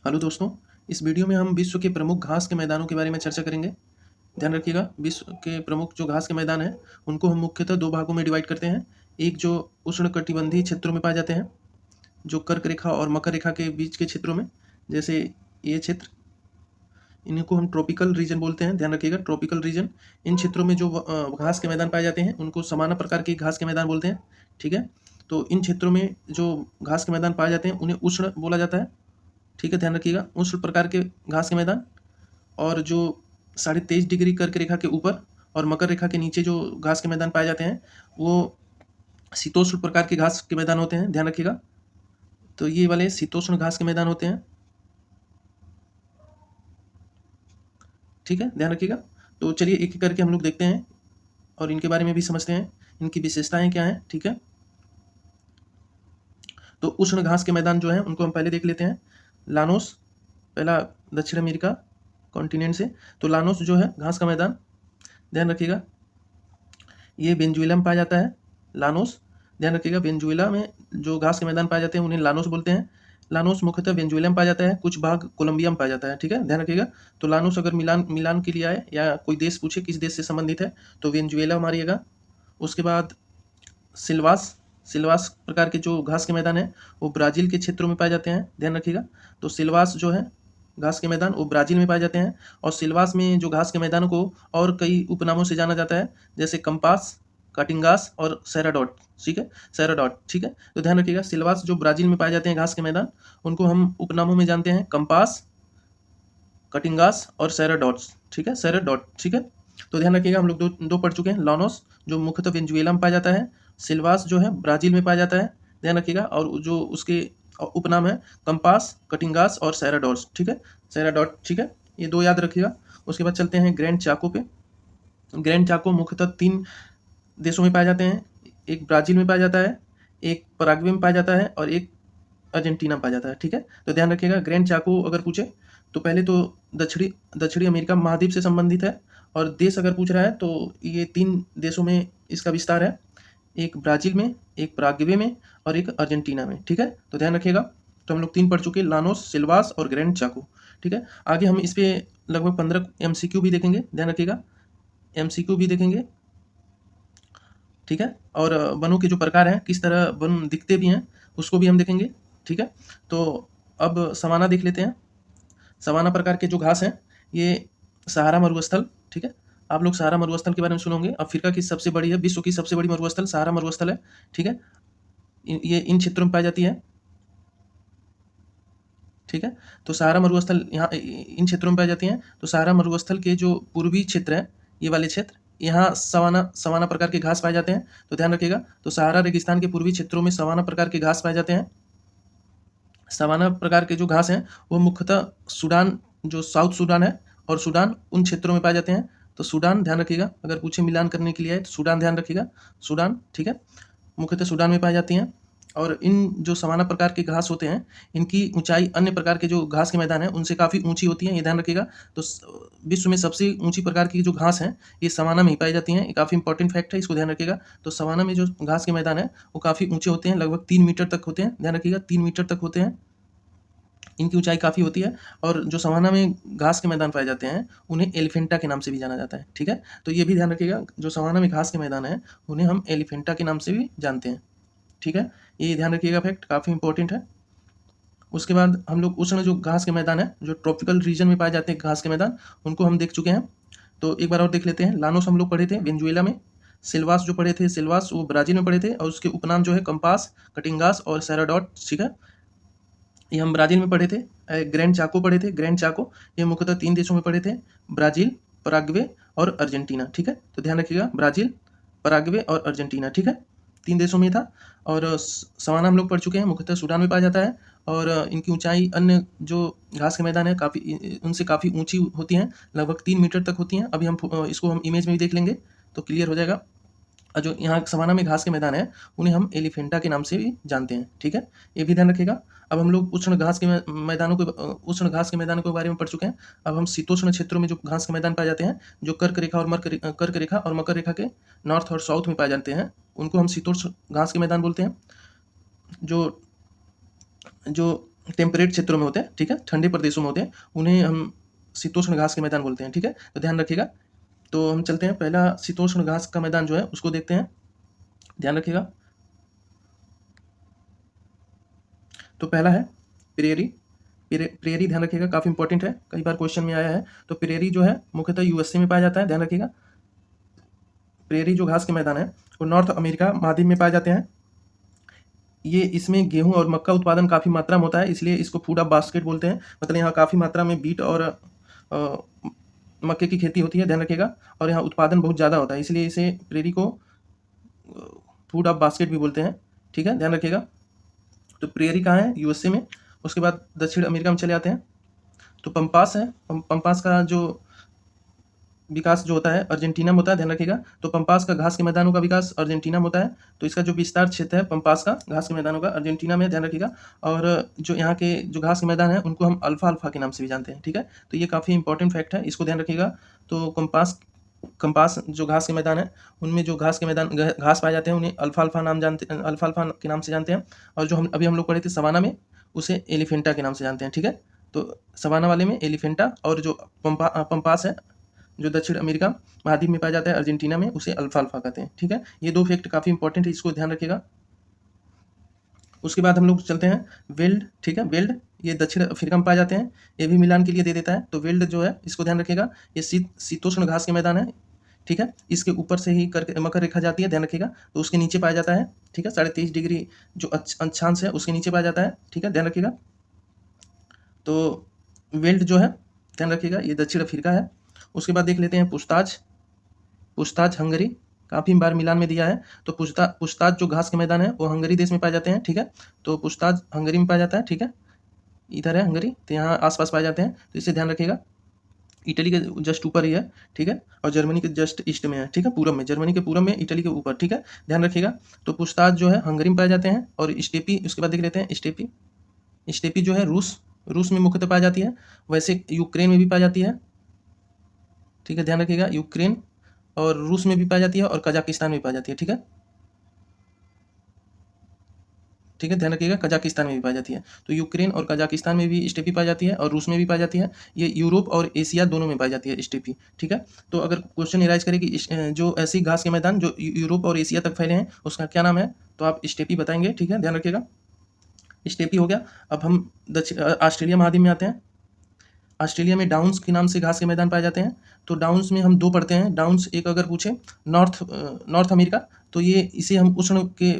Hello दोस्तों, इस video में हम विश्व के प्रमुख घास के मैदानों के बारे में चर्चा करेंगे। ध्यान रखिएगा, विश्व के प्रमुख जो घास के मैदान हैं, उनको हम मुख्यतः 2 भागों में डिवाइड करते हैं। एक जो उष्णकटिबंधीय क्षेत्रों में पाए जाते हैं, जो कर्क रेखा और मकर रेखा के बीच के क्षेत्रों में, जैसे ये क्षेत्र, इनको हम ट्रॉपिकल रीजन बोलते हैं। ध्यान रखिएगा, ट्रॉपिकल रीजन। इन क्षेत्रों में जो घास के मैदान पाए जाते हैं, उनको समाना प्रकार के घास के मैदान बोलते हैं। ठीक है, तो इन क्षेत्रों में जो घास के मैदान पाए जाते हैं, उन्हें उष्ण बोला जाता है। ठीक है, ध्यान रखिएगा, उष्ण प्रकार के घास के मैदान। और जो 23.5 डिग्री कर्क रेखा के ऊपर और मकर रेखा के नीचे जो घास के मैदान पाए जाते हैं, वो शीतोष्ण प्रकार के घास के मैदान होते हैं। ध्यान रखिएगा, तो ये वाले शीतोष्ण घास के मैदान होते हैं। ठीक है, ध्यान रखिएगा। तो चलिए एक एक करके हम लोग देखते हैं और इनके बारे में भी समझते हैं, इनकी विशेषताएं क्या हैं। ठीक है, तो उष्ण घास के मैदान जो है उनको हम पहले देख लेते हैं। लानोस, पहला दक्षिण अमेरिका कॉन्टिनेंट से। तो लानोस जो है घास का मैदान, ध्यान रखिएगा, ये वेनेजुएला में पाया जाता है। लानोस, ध्यान रखिएगा, वेनेजुएला में जो घास के मैदान पाए जाते हैं उन्हें लानोस बोलते हैं। लानोस मुख्यतः वेनेजुएला में पाया जाता है, कुछ भाग कोलंबिया में पाया जाता है। ठीक है, ध्यान रखिएगा। तो लानोस अगर मिलान के लिए आए या कोई देश पूछे किस देश से संबंधित है, तो वेनेजुएला मारिएगा। उसके बाद सिल्वास प्रकार के जो घास के मैदान है वो ब्राज़ील के क्षेत्रों में पाए जाते हैं। ध्यान रखिएगा, तो सिल्वास जो है घास के मैदान वो ब्राज़ील में पाए जाते हैं। और सिल्वास में जो घास के मैदानों को और कई उपनामों से जाना जाता है, जैसे कंपास, कटिंगास और सेराडॉट। ठीक है, सेराडॉट। ठीक है, तो ध्यान रखिएगा, सिल्वास जो ब्राज़ील में पाए जाते हैं घास के मैदान, उनको हम उपनामों में जानते हैं कंपास, कटिंगास और सेराडॉट्स। ठीक है, सेराडॉट। ठीक है, तो ध्यान रखिएगा, हम लोग दो पढ़ चुके हैं। लानोस जो मुख्यतः वेनेजुएला में पाया जाता है, सिल्वास जो है ब्राज़ील में पाया जाता है। ध्यान रखिएगा, और जो उसके उपनाम है कंपास, कटिंगास और सेराडॉट्स। ठीक है, सेराडॉट। ठीक है, ये 2 याद रखिएगा। उसके बाद चलते हैं ग्रैंड चाको पे। ग्रैंड चाको मुख्यतः 3 देशों में पाए जाते हैं। एक ब्राज़ील में पाया जाता है, एक पराग्वे में पाया जाता है और एक अर्जेंटीना में पाया जाता है। ठीक है, तो ध्यान रखिएगा, ग्रैंड चाको अगर पूछे तो पहले तो दक्षिणी अमेरिका महाद्वीप से संबंधित है। और देश अगर पूछ रहा है तो ये 3 देशों में इसका विस्तार है, एक ब्राज़ील में, एक पराग्वे में और एक अर्जेंटीना में। ठीक है, तो ध्यान रखिएगा। तो हम लोग 3 पढ़ चुके, लानोस, सिल्वास और ग्रैंड चाको। ठीक है, आगे हम इस पे लगभग 15 MCQ भी देखेंगे। ध्यान रखिएगा, MCQ भी देखेंगे। ठीक है, और वनों के जो प्रकार हैं, किस तरह वन दिखते भी हैं, उसको भी हम देखेंगे। ठीक है, तो अब सवाना देख लेते हैं। सवाना प्रकार के जो घास हैं, ये सहारा मरुस्थल। ठीक है, आप लोग सहारा मरुस्थल के बारे में सुनोगे। अफ्रीका की सबसे बड़ी है, विश्व की सबसे बड़ी मरुस्थल सहारा मरुस्थल है। ठीक है, ये इन क्षेत्रों में पाई जाती है। ठीक है, तो सहारा मरुस्थल यहाँ इन क्षेत्रों में पाई जाती हैं। तो सहारा मरुस्थल के जो पूर्वी क्षेत्र है, ये वाले क्षेत्र, यहाँ सवाना प्रकार के घास पाए जाते हैं। तो ध्यान रखिएगा, तो सहारा रेगिस्तान के पूर्वी क्षेत्रों में सवाना प्रकार के घास पाए जाते हैं। सवाना प्रकार के जो घास हैं वो मुख्यतः सूडान, जो साउथ सूडान है और सूडान, उन क्षेत्रों में पाए जाते हैं। तो सूडान, ध्यान रखिएगा, अगर पूछे मिलान करने के लिए आए तो सूडान ध्यान रखिएगा, सूडान। ठीक है, मुख्यतः सूडान में पाई जाती हैं। और इन जो सवाना प्रकार के घास होते हैं, इनकी ऊंचाई अन्य प्रकार के जो घास के मैदान हैं उनसे काफ़ी ऊंची होती है, ये ध्यान रखिएगा। तो विश्व में सबसे ऊंची प्रकार की जो घास हैं ये सवाना में ही पाई जाती हैं। ये काफ़ी इंपॉर्टेंट फैक्ट है, इसको ध्यान रखिएगा। तो सवाना में जो घास के मैदान है वो काफ़ी ऊंचे होते हैं, लगभग 3 मीटर तक होते हैं। ध्यान रखिएगा, 3 मीटर तक होते हैं, इनकी ऊंचाई काफ़ी होती है। और जो सवाना में घास के मैदान पाए जाते हैं उन्हें एलिफेंटा के नाम से भी जाना जाता है। ठीक है, तो ये भी ध्यान रखिएगा, जो सवाना में घास के मैदान है उन्हें हम एलिफेंटा के नाम से भी जानते हैं। ठीक है, ये ध्यान रखिएगा, फैक्ट काफ़ी इंपॉर्टेंट है। उसके बाद हम लोग उष्ण जो घास के मैदान है, जो ट्रॉपिकल रीजन में पाए जाते हैं घास के मैदान, उनको हम देख चुके हैं। तो एक बार और देख लेते हैं। लानोस हम लोग पढ़े थे वेनेजुएला में, सिल्वास जो पढ़े थे, सिल्वास वो ब्राज़ील में पढ़े थे, और उसके उपनाम जो है कंपास, कटिंगास और सेराडॉट। ठीक है, ये हम ब्राज़ील में पढ़े थे। ग्रैंड चाको पढ़े थे, ग्रैंड चाको, ये मुख्यतः 3 देशों में पढ़े थे, ब्राज़ील, पराग्वे और अर्जेंटीना। ठीक है, तो ध्यान रखिएगा, ब्राज़ील, पराग्वे और अर्जेंटीना। ठीक है, 3 देशों में था। और सवाना हम लोग पढ़ चुके हैं, मुख्यतः सूडान में पाया जाता है। और इनकी ऊंचाई अन्य जो घास के मैदान है उनसे काफ़ी ऊंची होती हैं, लगभग 3 मीटर तक होती हैं। अभी हम इसको हम इमेज में भी देख लेंगे तो क्लियर हो जाएगा। जो यहाँ सवाना में घास के मैदान है उन्हें हम एलिफेंटा के नाम से भी जानते हैं। ठीक है, ये भी ध्यान रखिएगा। अब हम लोग उष्ण घास के मैदानों के बारे में पढ़ चुके हैं। अब हम शीतोष्ण क्षेत्रों में जो घास के मैदान पाए जाते हैं, जो कर्क रेखा और मकर रेखा के नॉर्थ और साउथ में पाए जाते हैं, उनको हम शीतोष्ण घास के मैदान बोलते हैं। जो जो टेम्परेट क्षेत्रों में होते हैं, ठीक है, ठंडे प्रदेशों में होते हैं, उन्हें हम शीतोष्ण घास के मैदान बोलते हैं, ठीक है, तो ध्यान रखिएगा। तो हम चलते हैं, पहला शीतोष्ण घास का मैदान जो है उसको देखते हैं, ध्यान रखिएगा। तो पहला है प्रेरी। प्रेरी ध्यान रखिएगा, काफ़ी इंपॉर्टेंट है, कई बार क्वेश्चन में आया है। तो प्रेरी जो है मुख्यतः यूएसए में पाया जाता है, ध्यान रखिएगा। प्रेरी जो घास के मैदान है वो नॉर्थ अमेरिका महाद्वीप में पाए जाते हैं। ये इसमें गेहूं और मक्का उत्पादन काफ़ी मात्रा में होता है, इसलिए इसको फूड ऑफ बास्केट बोलते हैं। मतलब यहाँ काफ़ी मात्रा में बीट और मक्के की खेती होती है, ध्यान रखिएगा, और यहाँ उत्पादन बहुत ज़्यादा होता है, इसलिए इसे प्रेरी को फूड ऑफ बास्केट भी बोलते हैं, ठीक है, ध्यान रखिएगा। तो प्रेरी कहाँ है? यूएसए में। उसके बाद दक्षिण अमेरिका में चले आते हैं, तो पंपास है। पंपास का जो विकास जो होता है अर्जेंटीना में होता है, ध्यान रखिएगा। तो पंपास का घास के मैदानों का विकास अर्जेंटीना में होता है, तो इसका जो विस्तार क्षेत्र है पंपास का घास के मैदानों का अर्जेंटीना में, ध्यान रखिएगा। और जो यहाँ के जो घास के मैदान है उनको हम अल्फा अल्फा के नाम से भी जानते हैं, ठीक है, तो ये काफ़ी इंपॉर्टेंट फैक्ट है, इसको ध्यान रखिएगा। तो कंपास जो घास के मैदान है उनमें जो घास के मैदान घास पाए जाते हैं उन्हें अल्फा अल्फा के नाम से जानते हैं। और जो हम लोग पढ़े थे सवाना में, उसे एलिफेंटा के नाम से जानते हैं, ठीक है। तो सवाना वाले में एलिफेंटा, और जो पंपास है जो दक्षिण अमेरिका महाद्वीप में पाया जाता है अर्जेंटीना में, उसे अल्फा अल्फा कहते हैं, ठीक है। ये दो फैक्ट काफ़ी इंपॉर्टेंट है, इसको ध्यान रखिएगा। उसके बाद हम लोग चलते हैं वेल्ड, ठीक है। वेल्ड ये दक्षिण अफ्रीका में पाए जाते हैं, ये भी मिलान के लिए दे देता है। तो वेल्ड जो है इसको ध्यान रखिएगा, ये शीतोष्ण घास के मैदान है, ठीक है। इसके ऊपर से ही करके मकर रेखा जाती है, ध्यान रखिएगा, तो उसके नीचे पाया जाता है, ठीक है। 23.5 डिग्री जो अक्षांश है उसके नीचे पाया जाता है, ठीक है, ध्यान रखिएगा। तो वेल्ड जो है ध्यान रखिएगा ये दक्षिण अफ्रीका है। उसके बाद देख लेते हैं पुछताछ हंगरी, काफ़ी बार मिलान में दिया है। तो पुछताछ जो घास के मैदान है वो हंगरी देश में पाए जाते हैं, ठीक है। तो पुछताछ हंगरी में पाया जाता है, ठीक है, इधर है हंगरी, तो यहाँ आसपास पाए जाते हैं, तो इसे ध्यान रखिएगा। इटली के जस्ट ऊपर ही है, ठीक है, और जर्मनी के जस्ट ईस्ट में है, ठीक है, पूरब में, जर्मनी के पूरब में, इटली के ऊपर, ठीक है, ध्यान रखिएगा। तो पुछताछ जो है हंगरी में पाए जाते हैं। और स्टेपी, उसके बाद देख लेते हैं स्टेपी जो है रूस में मुख्यतः पाई जाती है, वैसे यूक्रेन में भी पाई जाती है, ठीक है, ध्यान रखिएगा। यूक्रेन और रूस में भी पाई जाती है और कजाकिस्तान में भी पाई जाती है, ठीक है, ठीक है, ध्यान रखिएगा, कजाकिस्तान में भी पाई जाती है। तो यूक्रेन और कजाकिस्तान में भी स्टेपी पाई जाती है और रूस में भी पाई जाती है। ये यूरोप और एशिया दोनों में पाई जाती है स्टेपी, ठीक है। तो अगर क्वेश्चन एराइज करे कि जो ऐसी घास के मैदान जो यूरोप और एशिया तक फैले हैं उसका क्या नाम है, तो आप स्टेपी बताएंगे, ठीक है, ध्यान रखिएगा। स्टेपी हो गया। अब हम ऑस्ट्रेलिया महाद्वीप में आते हैं। ऑस्ट्रेलिया में डाउन्स के नाम से घास के मैदान पाए जाते हैं। तो डाउन्स में हम दो पढ़ते हैं। डाउन्स एक अगर पूछे नॉर्थ अमेरिका, तो ये इसे हम उष्ण के,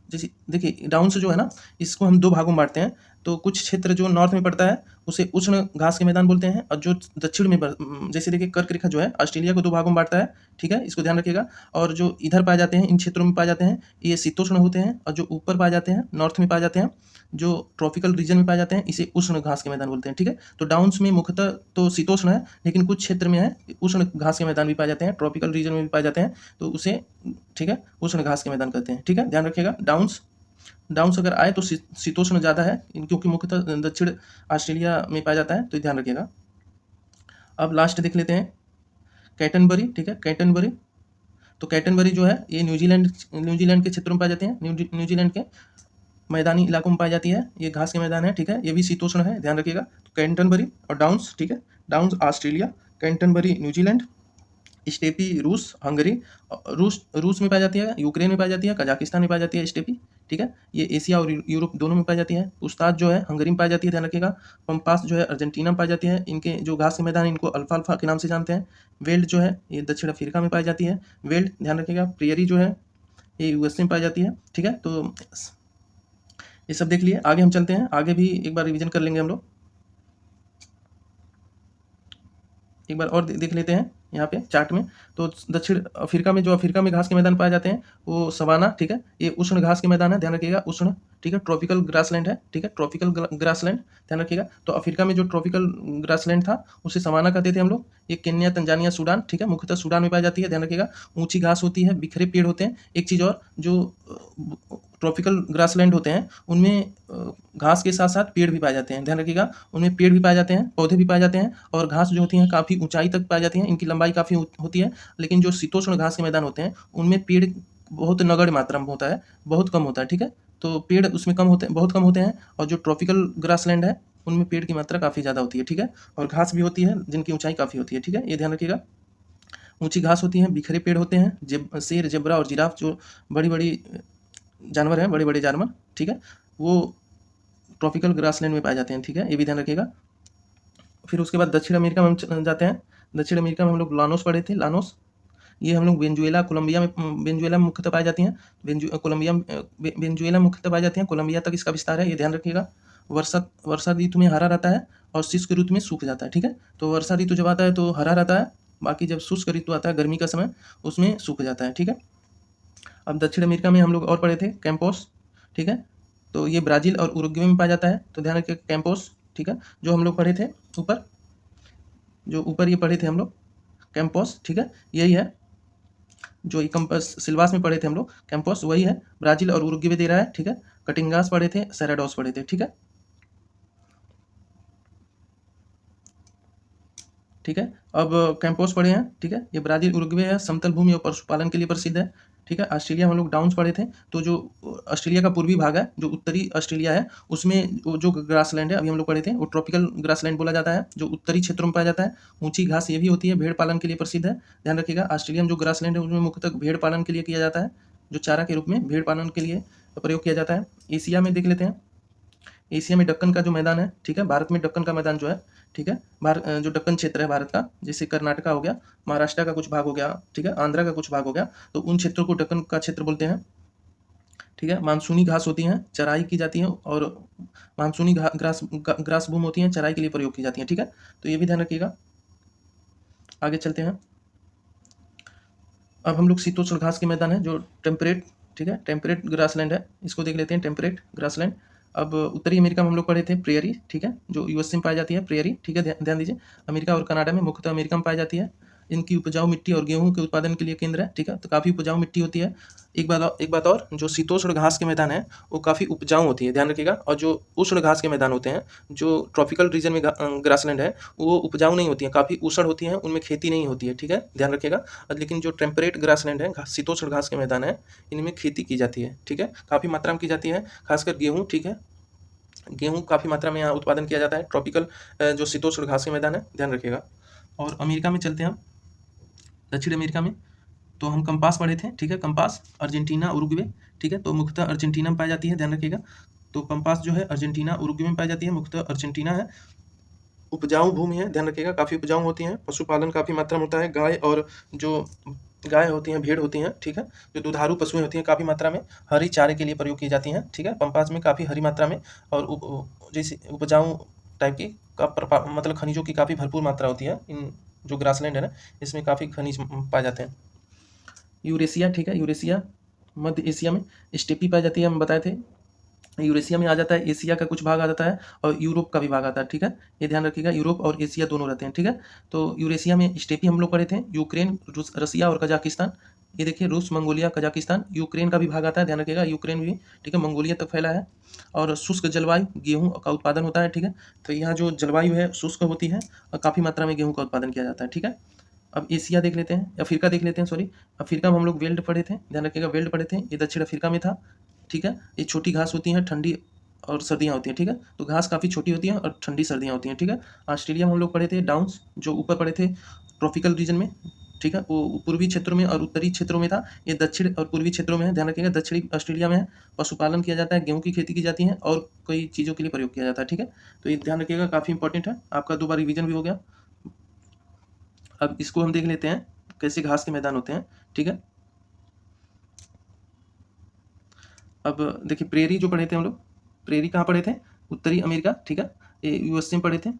जैसे देखिए डाउन्स जो है ना, इसको हम दो भागों में बांटते हैं। तो कुछ क्षेत्र जो नॉर्थ में पड़ता है उसे उष्ण घास के मैदान बोलते हैं, और जो दक्षिण में जैसे देखिए कर्क रेखा जो है ऑस्ट्रेलिया को दो भागों में बांटता है, ठीक है, इसको ध्यान रखिएगा। और जो इधर पाए जाते हैं, इन क्षेत्रों में पाए जाते हैं, ये शीतोष्ण होते हैं, और जो ऊपर पाए जाते हैं नॉर्थ में पाए जाते हैं, जो ट्रॉपिकल रीजन में पाए जाते हैं, इसे उष्ण घास के मैदान बोलते हैं, ठीक है। तो डाउन्स में मुख्यतः तो शीतोष्ण है, लेकिन कुछ क्षेत्र में है उष्ण घास के मैदान भी पाए जाते हैं, ट्रॉपिकल रीजन में भी पाए जाते हैं, तो उसे, ठीक है, उष्ण घास के मैदान कहते हैं, ठीक है, ध्यान रखिएगा। डाउन्स अगर आए तो शीतोष्ण ज़्यादा है, क्योंकि मुख्यतः दक्षिण ऑस्ट्रेलिया में पाया जाता है, तो ध्यान रखिएगा। अब लास्ट देख लेते हैं कैटनबरी, ठीक है, कैटनबरी। तो कैटनबरी जो है ये न्यूजीलैंड के क्षेत्रों में पाए जाते हैं, न्यूजीलैंड के मैदानी इलाकों में पाई जाती है, ये घास के मैदान है, ठीक है, ये भी शीतोष्ण है, ध्यान रखिएगा। तो कैंटनबरी और डाउन्स, ठीक है, डाउन्स ऑस्ट्रेलिया, कैंटनबरी न्यूजीलैंड, स्टेपी रूस हंगरी, रूस में पाई जाती है, यूक्रेन में पाई जाती है, कजाकिस्तान में पाई जाती है स्टेपी, ठीक है, ये एशिया और यूरोप दोनों में पाई जाती है। पुछताछ जो है हंगरी में पाई जाती है, ध्यान रखिएगा। पंपास जो है अर्जेंटीना में पाई जाती है, इनके जो घास के मैदान इनको अल्फा अल्फा के नाम से जानते हैं। वेल्ड जो है ये दक्षिण अफ्रीका में पाई जाती है, वेल्ड, ध्यान रखिएगा। प्रेयरी जो है ये यूएसए में पाई जाती है, ठीक है। तो ये सब देख लिए, आगे हम चलते हैं, आगे भी एक बार रिवीजन कर लेंगे हम लोग, एक बार और देख लेते हैं यहाँ पे चार्ट में। तो दक्षिण अफ्रीका में जो अफ्रीका में घास के मैदान पाए जाते हैं वो सवाना, ठीक है, ये उष्ण घास के मैदान है, ध्यान रखिएगा, उष्ण, ठीक है, ट्रॉपिकल ग्रासलैंड है, ठीक है, ट्रॉपिकल ग्रासलैंड, ध्यान रखिएगा। तो अफ्रीका में जो ट्रॉपिकल ग्रासलैंड था उसे सवाना कहते थे हम लोग। ये केन्या, तंजानिया, सूडान, ठीक है, मुख्यतः सूडान में पाई जाती है, ध्यान रखिएगा। ऊंची घास होती है, बिखरे पेड़ होते हैं। एक चीज़ और, जो ट्रॉपिकल ग्रासलैंड होते हैं उनमें घास के साथ साथ पेड़ भी पाए जाते हैं, ध्यान रखिएगा, उनमें पेड़ भी पाए जाते हैं, पौधे भी पाए जाते हैं, और घास जो होती हैं काफ़ी ऊंचाई तक पाई जाती हैं, इनकी लंबाई काफ़ी होती है। लेकिन जो शीतोष्ण घास के मैदान होते हैं उनमें पेड़ बहुत नगण्य मात्रा में होता है, बहुत कम होता है, ठीक है। तो पेड़ उसमें कम होते हैं, बहुत कम होते हैं, और जो ट्रॉपिकल ग्रासलैंड है उनमें पेड़ की मात्रा काफ़ी ज़्यादा होती है, ठीक है, और घास भी होती है जिनकी ऊंचाई काफ़ी होती है, ठीक है, ये ध्यान रखिएगा। ऊंची घास होती है, बिखरे पेड़ होते हैं, शेर, जेब्रा और जिराफ जो बड़ी बड़ी जानवर हैं, बड़े बड़े जानवर, ठीक है, वो ट्रॉपिकल ग्रासलैंड में पाए जाते हैं, ठीक है, ये भी ध्यान रखिएगा। फिर उसके बाद दक्षिण अमेरिका में हम जाते हैं। दक्षिण अमेरिका में हम लोग लानोस पढ़े थे, लानोस, ये हम लोग वेनेजुएला, कोलंबिया में वेनेजुएला में मुख्यतः पाई जाती हैं। वेनेजुएला में मुख्यतः पाई जाती हैं, कोलंबिया तक इसका विस्तार है, ये ध्यान रखिएगा। वर्षा ऋतु में हरा रहता है और शुष्क ऋतु में सूख जाता है, ठीक है। तो वर्षा ऋतु जब आता है तो हरा रहता है, बाकी जब शुष्क ऋतु आता है गर्मी का समय उसमें सूख जाता है, ठीक है। अब दक्षिण अमेरिका में हम लोग और पढ़े थे कैंपोस, ठीक है, तो ये ब्राज़ील और उरुग्वे में पाया जाता है, तो ध्यान रखिए कैंपोस, ठीक है, जो हम लोग पढ़े थे ऊपर, जो ऊपर ये पढ़े थे हम लोग कैंपोस, ठीक है, यही है जो ये कंपस सिलवास में पढ़े थे हम लोग, कैंपोस वही है, ब्राज़ील और उरुग्वे दे रहा है, ठीक है। कटिंगास पढ़े थे, सेराडोस पढ़े थे, ठीक है, ठीक है। अब कैंपोस पढ़े हैं, ठीक है, ये ब्राज़ील उरुग्वे है, समतल भूमि और पशुपालन के लिए प्रसिद्ध है, ठीक है। ऑस्ट्रेलिया में हम लोग डाउन्स पढ़े थे, तो जो ऑस्ट्रेलिया का पूर्वी भाग है, जो उत्तरी ऑस्ट्रेलिया है, उसमें जो ग्रासलैंड है अभी हम लोग पढ़े थे, वो ट्रॉपिकल ग्रासलैंड बोला जाता है, जो उत्तरी क्षेत्रों में पाया जाता है। ऊंची घास ये भी होती है, भेड़ पालन के लिए प्रसिद्ध है, ध्यान रखिएगा। ऑस्ट्रेलिया में जो ग्रासलैंड है उसमें मुख्यतः भेड़ पालन के लिए किया जाता है, जो चारा के रूप में भेड़ पालन के लिए प्रयोग किया जाता है। एशिया में देख लेते हैं, एशिया में दक्कन का जो मैदान है, ठीक है, भारत में दक्कन का मैदान जो है, ठीक है, जो दक्कन क्षेत्र है भारत का, जैसे कर्नाटका हो गया, महाराष्ट्र का कुछ भाग हो गया, ठीक है, आंध्रा का कुछ भाग हो गया, तो उन क्षेत्रों को दक्कन का क्षेत्र बोलते हैं, ठीक है। मानसूनी घास होती हैं, चराई की जाती है, और मानसूनी ग्रास भूमि होती हैं, चराई के लिए प्रयोग की जाती हैं, ठीक है, तो ये भी ध्यान रखिएगा। आगे चलते हैं। अब हम लोग शीतोष्ण घास के मैदान है जो टेम्परेट, ठीक है, टेम्परेट ग्रासलैंड है, इसको देख लेते हैं, टेम्परेट ग्रासलैंड। अब उत्तरी अमेरिका में हम लोग पढ़े थे प्रेयरी, ठीक है, जो यूएसए में पाई जाती है प्रेयरी, ठीक है, ध्यान दीजिए। अमेरिका और कनाडा में, मुख्यतः अमेरिका में पाई जाती है। इनकी उपजाऊ मिट्टी और गेहूं के उत्पादन के लिए केंद्र है, ठीक है, तो काफ़ी उपजाऊ मिट्टी होती है। एक बात और, जो शीतोष्ण घास के मैदान है वो काफ़ी उपजाऊ होती है, ध्यान रखिएगा। और जो उष्ण घास के मैदान होते हैं, जो ट्रॉपिकल रीजन में ग्रासलैंड है, वो उपजाऊ नहीं होती हैं, काफ़ी उष्ण होती हैं, उनमें खेती नहीं होती है, ठीक है, ध्यान रखिएगा। लेकिन जो टेम्परेट ग्रासलैंड है, शीतोष्ण घास के मैदान है, इनमें खेती की जाती है, ठीक है, काफ़ी मात्रा में की जाती है, खासकर गेहूँ, ठीक है, गेहूँ काफ़ी मात्रा में यहाँ उत्पादन किया जाता है, ट्रॉपिकल जो शीतोष्ण घास के मैदान है, ध्यान रखिएगा। और अमेरिका में चलते हैं हम, दक्षिण अमेरिका में, तो हम कंपास पढ़े थे, ठीक है, कंपास, अर्जेंटीना, उरुग्वे, ठीक है, तो मुख्यतः अर्जेंटीना में पाई जाती है, ध्यान रखिएगा। तो कंपास जो है अर्जेंटीना, उरुग्वे में पाई जाती है, मुख्यतः अर्जेंटीना है। उपजाऊ भूमि है, ध्यान रखिएगा, काफ़ी उपजाऊ होती हैं, पशुपालन काफ़ी मात्रा में होता है, गाय और जो गाय होती हैं, भेड़ होती हैं, ठीक है, जो दुधारू पशुएं होती हैं, काफ़ी मात्रा में हरी चारे के लिए प्रयोग की जाती हैं, ठीक है, पंपास में काफ़ी हरी मात्रा में, और जैसे उपजाऊ टाइप की मतलब खनिजों की काफ़ी भरपूर मात्रा होती है। इन जो ग्रासलैंड है ना, इसमें काफ़ी खनिज पाए जाते हैं। यूरेशिया, ठीक है, यूरेशिया मध्य एशिया में स्टेपी पाई जाती है, हम बताए थे। यूरेशिया में आ जाता है, एशिया का कुछ भाग आ जाता है, और यूरोप का भी भाग आता है, ठीक है, ये ध्यान रखिएगा, यूरोप और एशिया दोनों रहते हैं, ठीक है। तो यूरेशिया में स्टेपी हम लोग पढ़े थे, यूक्रेन, रसिया और कजाकिस्तान, ये देखिए, रूस, मंगोलिया, कजाकिस्तान, यूक्रेन का भी भाग आता है, ध्यान रखिएगा, यूक्रेन भी, ठीक है, मंगोलिया तक फैला है। और शुष्क जलवायु, गेहूँ का उत्पादन होता है, ठीक है, तो यहाँ जो जलवायु है शुष्क होती है, और काफ़ी मात्रा में गेहूँ का उत्पादन किया जाता है, ठीक है। अब एशिया देख लेते हैं, अफ्रीका देख लेते हैं, सॉरी, अफ्रीका में हम लोग वेल्ड पढ़े थे, ध्यान रखिएगा, वेल्ड पढ़े थे, ये दक्षिण अफ्रीका में था, ठीक है। ये छोटी घास होती हैं, ठंडी और सर्दियाँ होती हैं, ठीक है, तो घास काफ़ी छोटी होती है और ठंडी सर्दियाँ होती हैं, ठीक है। ऑस्ट्रेलिया में हम लोग पढ़े थे डाउन्स, जो ऊपर पढ़े थे ट्रॉपिकल रीजन में, ठीक है, वो पूर्वी क्षेत्रों में और उत्तरी क्षेत्रों में था, ये दक्षिण और पूर्वी क्षेत्रों में है, ध्यान रखिएगा। दक्षिणी ऑस्ट्रेलिया में है, पशुपालन किया जाता है, गेहूँ की खेती की जाती है, और कई चीज़ों के लिए प्रयोग किया जाता है, ठीक है, तो ये ध्यान रखिएगा, काफ़ी इंपॉर्टेंट है, आपका 2 बार रिवीजन भी हो गया। अब इसको हम देख लेते हैं कैसे घास के मैदान होते हैं, ठीक है। अब देखिए, प्रेरी जो पढ़े थे हम लोग, प्रेरी कहाँ पढ़े थे, उत्तरी अमेरिका, ठीक है, ये यूएसए में पढ़े थे,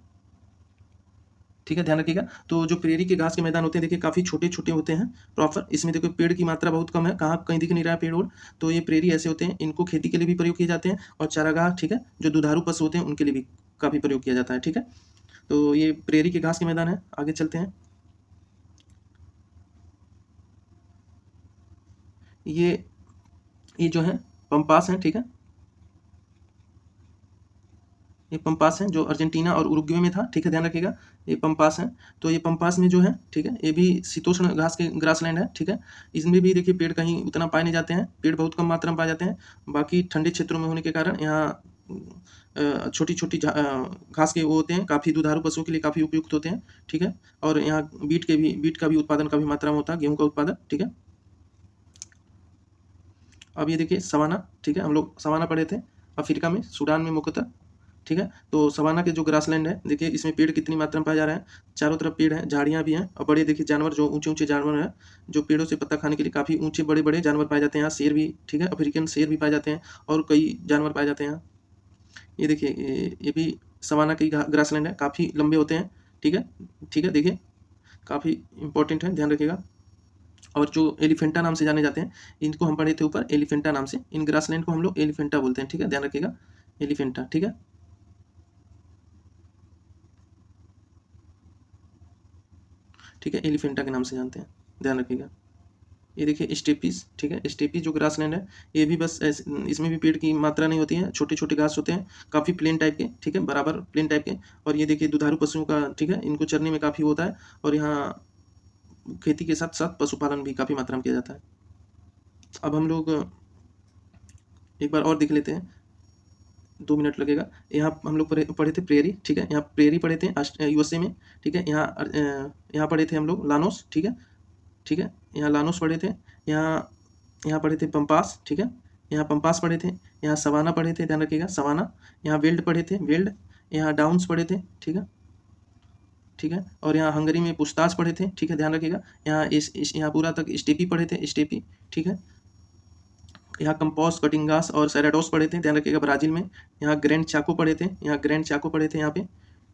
ठीक है, ध्यान रखिएगा। तो जो प्रेरी के घास के मैदान होते हैं, देखिए काफ़ी छोटे छोटे होते हैं प्रॉपर, इसमें देखो पेड़ की मात्रा बहुत कम है, कहाँ कहीं दिख नहीं रहा है पेड़ और, तो ये प्रेरी ऐसे होते हैं, इनको खेती के लिए भी प्रयोग किए जाते हैं, और चारागाह, ठीक है, जो दुधारू पशु होते हैं उनके लिए भी काफ़ी प्रयोग किया जाता है, ठीक है। तो ये प्रेरी के घास के मैदान है। आगे चलते हैं, ये जो है पंपास है, ठीक है, ये पम्पास है जो अर्जेंटीना और उरुग्वे में था, ठीक है, ध्यान रखिएगा, ये पम्पास है। तो ये पम्पास में जो है, ठीक है, ये भी शीतोष्ण घास के ग्रासलैंड है, ठीक है। इसमें भी देखिए पेड़ कहीं उतना पाए नहीं जाते हैं, पेड़ बहुत कम मात्रा में पाए जाते हैं। बाकी ठंडे क्षेत्रों में होने के कारण यहाँ छोटी छोटी घास के वो होते हैं, काफ़ी दुधारू पशुओं के लिए काफ़ी उपयुक्त होते हैं, ठीक है। और यहाँ बीट का भी उत्पादन काफ़ी मात्रा में होता है, गेहूँ का उत्पादन, ठीक है। अब ये देखिए सवाना, ठीक है, हम लोग सवाना पढ़े थे अफ्रीका में, सूडान में मुख्यतः, ठीक है। तो सवाना के जो ग्रासलैंड है, देखिए इसमें पेड़ कितनी मात्रा में पाया जा रहा है, चारों तरफ पेड़ हैं, झाड़ियाँ भी हैं, और बड़े देखिए जानवर जो ऊंचे जानवर हैं, जो पेड़ों से पत्ता खाने के लिए काफ़ी ऊंचे बड़े बड़े जानवर पाए जाते हैं यहाँ, शेर भी, ठीक है, अफ्रीकन शेर भी पाए जाते हैं, और कई जानवर पाए जाते हैं यहाँ। ये देखिए ये भी सवाना के ग्रासलैंड है, काफ़ी लंबे होते हैं, ठीक है, ठीक है, देखिए काफ़ी इंपॉर्टेंट है, ध्यान रखिएगा। और जो एलिफेंटा नाम से जाने जाते हैं, इनको हम पढ़े थे ऊपर, एलिफेंटा नाम से, इन ग्रासलैंड को हम लोग एलिफेंटा बोलते हैं, ठीक है, ध्यान रखिएगा, एलिफेंटा, ठीक है। ठीक है, एलिफेंटा के नाम से जानते हैं, ध्यान रखिएगा। ये देखिए स्टेपीज, ठीक है, स्टेपीज जो ग्रासलैंड है, ये भी बस इसमें भी पेड़ की मात्रा नहीं होती है, छोटे छोटे घास होते हैं, काफ़ी प्लेन टाइप के, ठीक है, बराबर प्लेन टाइप के। और ये देखिए दुधारू पशुओं का, ठीक है, इनको चरने में काफ़ी होता है, और यहाँ खेती के साथ साथ पशुपालन भी काफ़ी मात्रा में किया जाता है। अब हम लोग एक बार और देख लेते हैं, 2 मिनट लगेगा। यहाँ हम लोग पढ़े थे प्रेरी, ठीक है, यहाँ प्रेरी पढ़े थे यूएसए में, ठीक है। यहाँ पढ़े थे हम लोग लानोस, ठीक है, ठीक है, यहाँ लानोस पढ़े थे, यहाँ पढ़े थे पम्पास, ठीक है, यहाँ पम्पास पढ़े थे, यहाँ सवाना पढ़े थे, ध्यान रखिएगा, सवाना। यहाँ वेल्ड पढ़े थे, वेल्ड। यहाँ डाउन्स पढ़े थे, ठीक है, ठीक है। और यहाँ हंगरी में पुछताछ पढ़े थे, ठीक है, ध्यान रखिएगा। यहाँ पूरा तक स्टेपी पढ़े थे, स्टेपी, ठीक है। यहाँ कंपोस, कटिंगास और सेराडोस पढ़े थे, ध्यान रखिएगा, ब्राजील में। यहाँ ग्रैंड चाको पढ़े थे, यहाँ पे,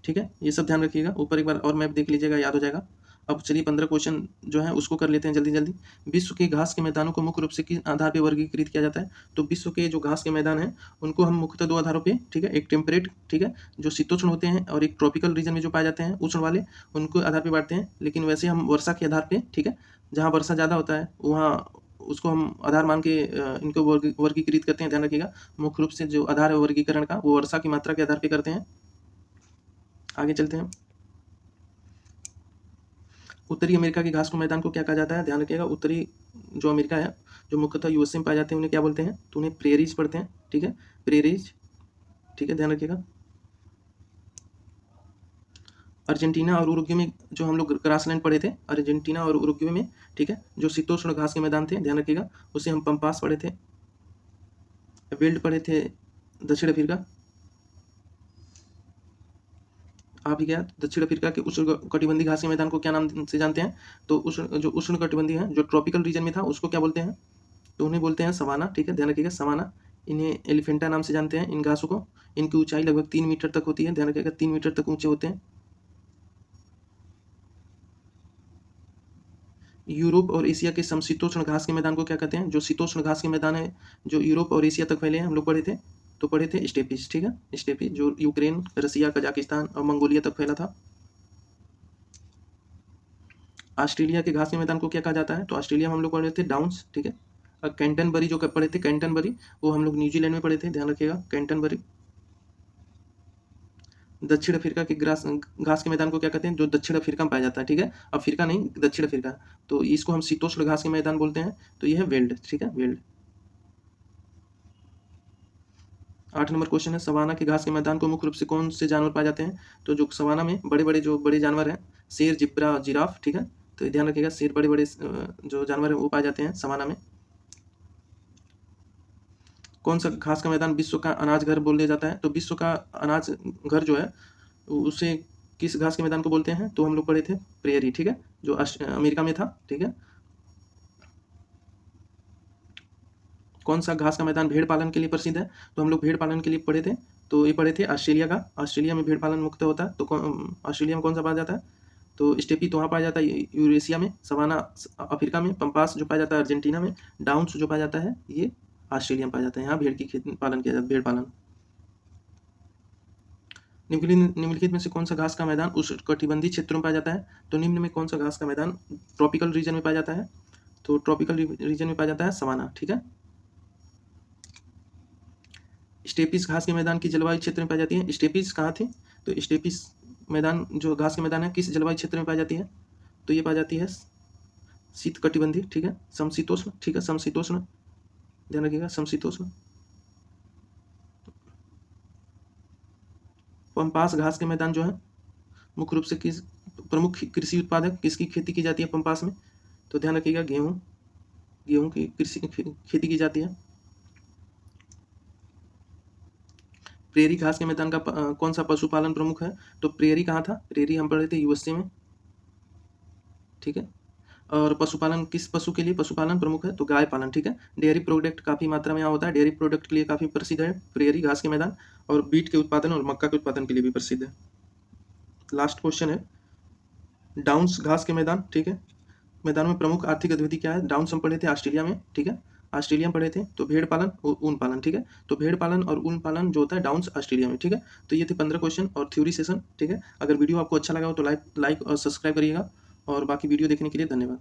ठीक है, ये सब ध्यान रखिएगा। ऊपर एक बार और मैप देख लीजिएगा, याद हो जाएगा। अब चलिए 15 क्वेश्चन जो है उसको कर लेते हैं जल्दी जल्दी। विश्व के घास के मैदानों को मुख्य रूप से किस आधार पर वर्गीकृत किया जाता है? तो विश्व के जो घास के मैदान हैं उनको हम मुख्यतः 2 आधारों पे, ठीक है, एक टेम्परेट, ठीक है, जो शीतोष्ण होते हैं, और एक ट्रॉपिकल रीजन में जो पाए जाते हैं उष्ण वाले, उनको आधार पे बांटते हैं। लेकिन वैसे हम वर्षा के आधार पे, ठीक है, जहाँ वर्षा ज़्यादा होता है वहाँ उसको हम आधार मान के इनको वर्गीकृत करते हैं, ध्यान रखिएगा। मुख्य रूप से जो आधार है वर्गीकरण का, वो वर्षा की मात्रा के आधार पे करते हैं। आगे चलते हैं। उत्तरी अमेरिका के घास के मैदान को क्या कहा जाता है? ध्यान रखिएगा, उत्तरी जो अमेरिका है, जो मुख्यतः यूएसए में पाए जाते हैं, उन्हें क्या बोलते हैं? तो उन्हें प्रेरीज पढ़ते हैं, ठीक है, प्रेरीज, ठीक है, ध्यान रखिएगा। अर्जेंटीना और उरुग्वे में जो हम लोग ग्रासलैंड पढ़े थे, अर्जेंटीना और उरुग्वे में, ठीक है, जो शीतोष्ण घास के मैदान थे, ध्यान रखिएगा, उसे हम पम्पास पढ़े थे, वेल्ड पढ़े थे, दक्षिण अफ्रीका। आप ही क्या दक्षिण अफ्रीका के उष्ण कटिबंधीय घास के मैदान को क्या नाम से जानते हैं? तो उष्ण कटिबंधीय है, जो ट्रॉपिकल रीजन में था, उसको क्या बोलते हैं? तो उन्हें बोलते हैं सवाना, ठीक है, ध्यान रखिएगा, सवाना। इन्हें एलिफेंटा नाम से जानते हैं इन घासों को। इनकी ऊंचाई लगभग 3 मीटर तक होती है, ध्यान रखिएगा, 3 मीटर तक ऊंचे होते हैं। यूरोप और एशिया के समशीतोष्ण घास के मैदान को क्या कहते हैं? जो शीतोष्ण घास के मैदान है, जो यूरोप और एशिया तक फैले हैं, हम लोग पढ़े थे स्टेपीज, ठीक है, स्टेपीज, जो यूक्रेन, रसिया, कजाकिस्तान और मंगोलिया तक फैला था। ऑस्ट्रेलिया के घास के मैदान को क्या कहा जाता है? तो ऑस्ट्रेलिया में हम लोग पढ़े थे डाउन्स, ठीक है। और कैंटनबरी जो पढ़े थे, कैंटनबरी, वो हम लोग न्यूजीलैंड में पढ़े थे, ध्यान रखिएगा, कैंटनबरी। दक्षिण अफ्रीका के घास के मैदान को क्या कहते हैं? जो दक्षिण अफ्रीका में पाया जाता है, ठीक है, अफ्रीका नहीं, दक्षिण अफ्रीका, तो इसको हम शीतोष्ण घास के मैदान बोलते हैं। तो यह है वेल्ड, ठीक है, वेल्ड। 8 नंबर क्वेश्चन है, सवाना के घास के मैदान को मुख्य रूप से कौन से जानवर पाए जाते हैं? तो जो सवाना में बड़े जानवर हैं, शेर, जिब्रा, जिराफ, ठीक है, तो ध्यान रखिएगा, शेर, बड़े जो जानवर हैं वो पाए जाते हैं सवाना में। कौन सा घास का मैदान विश्व का अनाज घर बोला जाता है? तो विश्व का अनाज घर जो है उसे किस घास के मैदान को बोलते हैं? तो हम लोग पढ़े थे प्रेयरी, ठीक है, जो अमेरिका में था, ठीक है। कौन सा घास का मैदान भेड़ पालन के लिए प्रसिद्ध है? तो हम लोग भेड़ पालन के लिए पढ़े थे, तो ये पढ़े थे ऑस्ट्रेलिया का। ऑस्ट्रेलिया में भेड़ पालन मुक्त होता है, तो ऑस्ट्रेलिया में कौन सा पाया जाता है? तो स्टेपी तो वहाँ पाया जाता है यूरेशिया में, सवाना अफ्रीका में, पम्पास जो पाया जाता है अर्जेंटीना में, डाउन्स जो पाया जाता है ये ऑस्ट्रेलिया में पाया जाता है। यहाँ भेड़ की खेती पालन किया जाता है, भेड़ पालन। निम्नलिखित में से कौन सा घास का मैदान उष्णकटिबंधीय क्षेत्रों में पाया जाता है? तो निम्न में कौन सा घास का मैदान ट्रॉपिकल रीजन में पाया जाता है? तो ट्रॉपिकल रीजन में पाया जाता है सवाना, ठीक है। स्टेपीज घास के मैदान की जलवायु क्षेत्र में पाई जाती है। स्टेपीज कहाँ थी? तो स्टेपीज मैदान जो घास के मैदान है किस जलवायु क्षेत्र में पाई जाती है? तो ये पाई जाती है शीतकटिबंधीय, ठीक है, समशीतोष्ण, ठीक है, समशीतोष्ण, ध्यान रखिएगा, समशीतोष्ण। पंपास घास के मैदान जो है मुख्य रूप से किस प्रमुख कृषि उत्पादक किसकी खेती की जाती है पंपास में? तो ध्यान रखिएगा, गेहूं की कृषि खेती की जाती है। प्रेरी घास के मैदान का कौन सा पशुपालन प्रमुख है? तो प्रेरी कहाँ था? प्रेरी हम पढ़े थे यूएसए में, ठीक है। और पशुपालन किस पशु के लिए पशुपालन प्रमुख है? तो गाय पालन, ठीक है। डेयरी प्रोडक्ट काफ़ी मात्रा में यहाँ होता है, डेयरी प्रोडक्ट के लिए काफ़ी प्रसिद्ध है प्रेरी घास के मैदान, और बीट के उत्पादन और मक्का के उत्पादन के लिए भी प्रसिद्ध है। लास्ट क्वेश्चन है डाउन्स घास के मैदान, ठीक है। मैदान में प्रमुख आर्थिक गतिविधि क्या है? डाउन्स हम पढ़े थे ऑस्ट्रेलिया में, ठीक है, ऑस्ट्रेलिया में पढ़े थे। तो भेड़ पालन और ऊन पालन, ठीक है। तो भेड़ पालन और ऊन पालन जो होता है डाउन्स ऑस्ट्रेलिया में, ठीक है। तो ये थे 15 क्वेश्चन और थ्योरी सेशन, ठीक है। अगर वीडियो आपको अच्छा लगा हो तो लाइक और सब्सक्राइब करिएगा, और बाकी वीडियो देखने के लिए धन्यवाद।